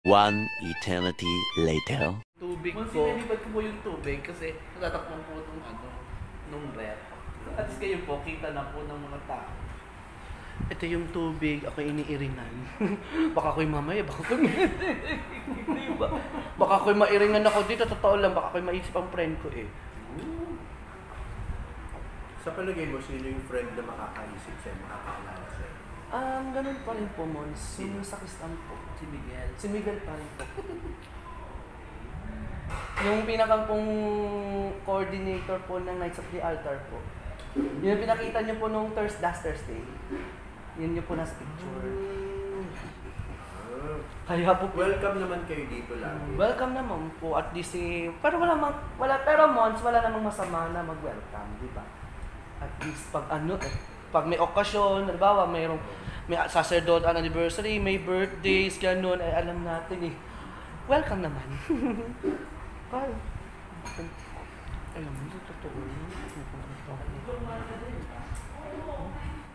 One eternity later. Tubig ko. Sinilibad ko po yung tubig kasi natatakpan po nung ref. At least kayo po, kita na po ng mga tao. Ito yung tubig, ako iniiringan. Baka ako'y mamaya, baka ako'y diba? Baka ako'y mairingan ako dito, totoo lang, baka ako'y maisip ang friend ko eh. Sa palagay mo, sino yung friend na makakaisip sa'yo, makakaalala sa'yo? Ganun pa rin po, Mons. Yung sakistan po. Si Miguel. Si Miguel pa rin po. Yung pinakang pong coordinator po ng Knights of the Altar po. Yung pinakita niyo po nung Thursday. Yun yung po nasa picture. Kaya po, welcome naman kayo dito lagi. Welcome naman po. At least pero pero Mons, wala namang masama na mag-welcome, di ba? At least pag may okasyon, halimbawa may sacerdotal anniversary, may birthdays, ganun, ay alam natin welcome naman. Kaya, alam mo, totoo yun.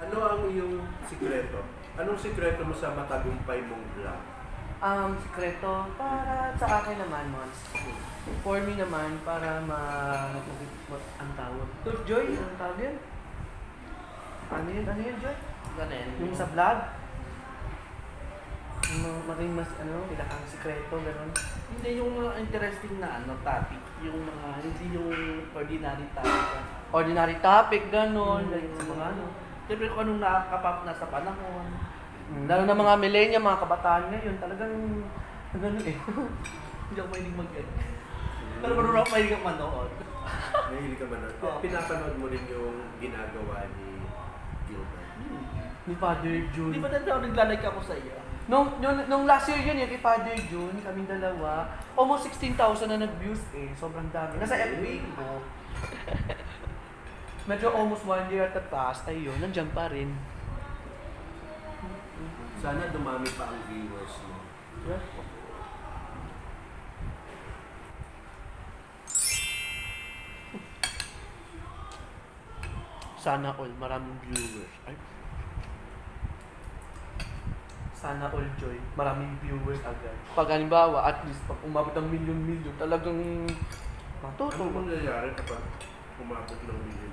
Ano ang iyong sikreto? Anong sikreto mo sa matagumpay mong vlog? Sikreto, para sa akin naman, Mons. For me naman, para ang tawag. Joy, ang tawag yun? Ano yun, Joy? Yung sa vlog? Maging mas, ilakang sikreto, gano'n. Hindi yung interesting na topic. Yung mga, hindi yung ordinary topic. Ordinary topic, gano'n. Sa mga siyempre kung anong nakakapap na sa panahon. Lalo na mga millennial, mga kabataan ngayon, talagang gano'n eh. Hindi ako mahilig mag-edit. Pero marunong ako mahilig ang manood. Mahilig ka manood? Pinapanood mo rin yung ginagawa ni Gilbert? Ni Father June. Di ba ako naglalike ako sa iyo? Nung last year yun, kay Father June, kaming dalawa, almost 16,000 na nag-views eh. Sobrang dami. Nasa FB ko. Medyo almost 1 year at the past, ayun, nandiyan pa rin. Sana dumami pa ang viewers mo. Yes. Sana all, maraming viewers. Ay. Sana all, Joy, maraming viewers agad. Pag halimbawa, at least pag umabot ng milyon-milyon, talagang matuto. Ano mangyayari kapag umabot ng milyon-milyon?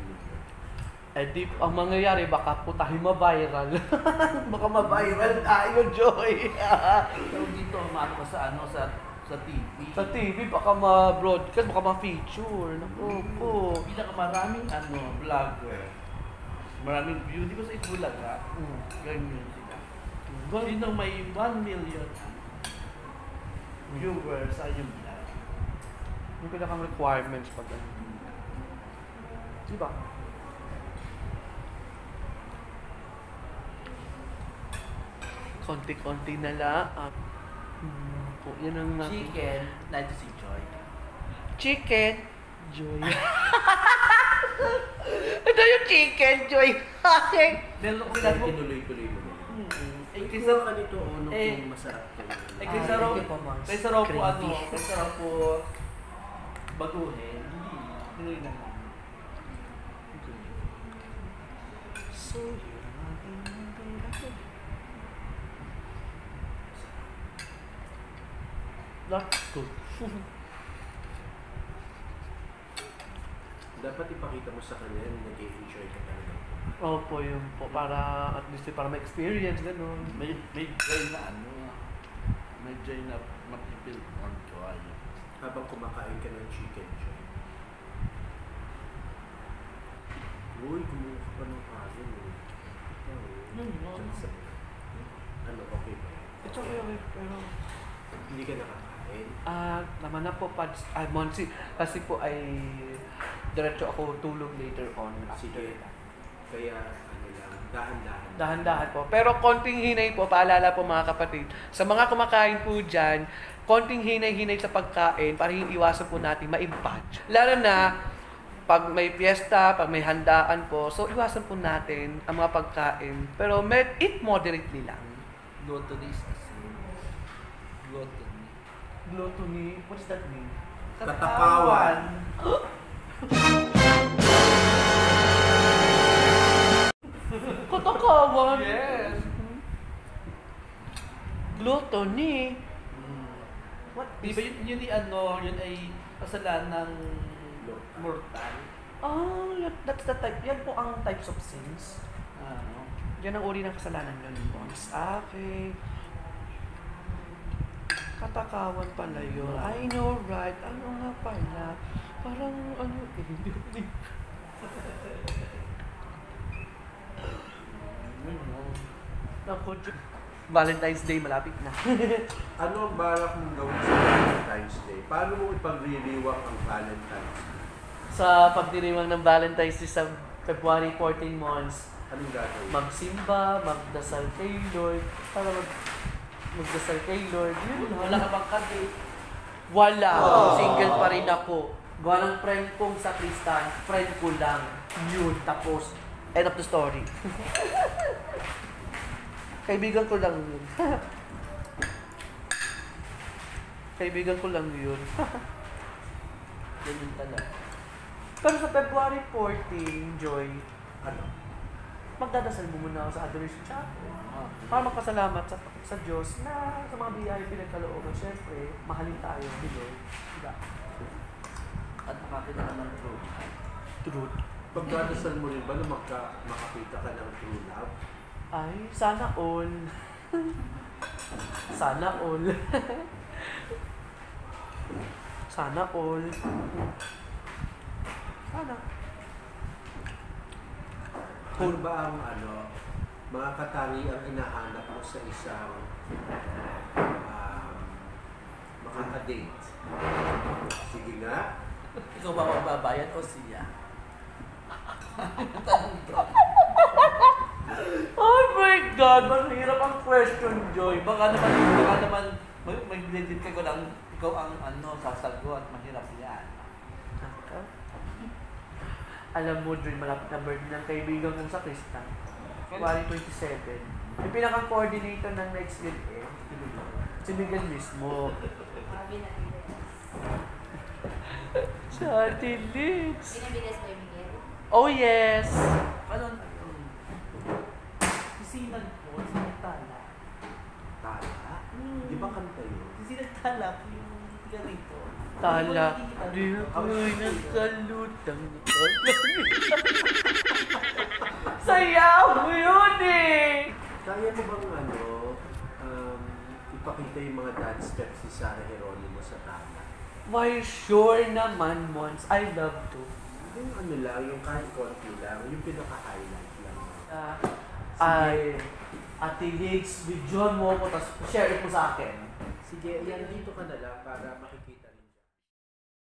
Eh di, ang mangyayari, baka po tayo ma-viral. Baka ma-viral tayo, Joy. Pero dito, umano ka sa TV. Sa TV, baka ma-broadcast, baka ma-feature. Naku po. Pinakamaraming vlogger. Maraming view. Di ba sa Itulag, ha? Ganyan sila. Sino may 1 million viewers sa yung vlog? Yung pinakang requirements pag ano. Diba? Konti-konti na lang. Yan ang chicken, natin si Joy. Chicken, Joy. Ito yung chicken, Joy. Meron ko sila po. Tinuloy-tuloy mo. Kaysa ka nito, kung masarap ka. Kaysa raw po baguhin. Hindi. Tinuloy na lang. So, that's good. Dapat ipakita mo sa kanya na nag-i-enjoy ka talaga. Opo, yun po. Para at least para ma-experience, gano'n. May joy na may joy na mag-feel on joy. Habang kumakain ka ng chicken joy. Uy, kumuha ka pa ng kanin eh. Ano, okay ba? It's okay, pero hindi ka nakakain? Naman na po, Monsi, kasi po ay diretso ako tulog later on. Sige. Kaya, dahan-dahan. Dahan-dahan po. Pero konting hinay po, paalala po mga kapatid. Sa mga kumakain po dyan, konting hinay-hinay sa pagkain para hindi iwasan po natin ma-impact. Lalo na, pag may fiesta, pag may handaan po, so iwasan po natin ang mga pagkain. Pero eat moderately lang. Gluttony is a sin. Gluttony. Gluttony? What does that mean? Katakawan. Katakawan? Yes. Gluttony. What Di is... ba yun yun ay kasalanan ng mortal? That's the type. Yan po ang types of sins. Ano? Yan ang uri ng kasalanan nun, Mons. Okay. Katakawan pala yun. I know, right? Ano nga pala? Parang ano eh. Naku, Valentine's Day, malapit na. Ano ang balak mong gawin sa Valentine's Day? Paano mo ipagririwang ang Valentine's Day? Sa pagdiriwang ng Valentine's Day sa February 14 months, Anong gagawin? magsimba, magdasal kay Lord, para magdasal kay Lord. Yun, Wala ka bang kadate? wala. Single pa rin ako. Gawa ng friend kong sa Kapistahan, friend ko lang. Yun, tapos, end of the story. Kaibigan ko lang yun. Kaibigan ko lang yun. Ganun talaga. Pero sa February 14, Joy, Ano? magdadasal mo muna ako sa Adoration Chapel. Para magpasalamat sa Diyos na sa mga biyaya pinagkalooban. Siyempre, mahalin tayo ni Lord. Diba? At makakita ka ng truth. Truth. Pagdadasal mo rin ba na makakita ka ng true love? Ay, sana all. Sana all. Sana all. Sana. Ano ba ang mga katangiang hinahanap mo sa isang makaka-date? Sige nga. Ikaw ba magbabayad o siya? Oh my God! Mahirap ang question, Joy. Baka naman mag-blended ka ko lang ikaw ang sasagot. Mahirap yan. Alam mo, Joy, malapit na birthday ng kaibigan kong sa Krista. February 27. Yung pinaka-coordinator ng Msgr si Miguel mismo. Si Ate Liz. Binabigas ba yung Miguel? Oh, yes! Ano? Kusina po, sinagtala. Tala? Di ba kanta yun? Sinagtala po yung tiga rito. Tala, di ako'y nagkalutang. Sayaw mo yun eh! Kaya mo bang ipakita yung mga dance steps ni Sarah Geronimo sa tala? Why, sure naman, Mons. I love to. Yung lang, yung kahit konti lang, yung pinaka-highlight lang. Ay, Ate Liz, video mo ko, tapos share mo sa akin. Sige, yan dito ka na lang para makikita.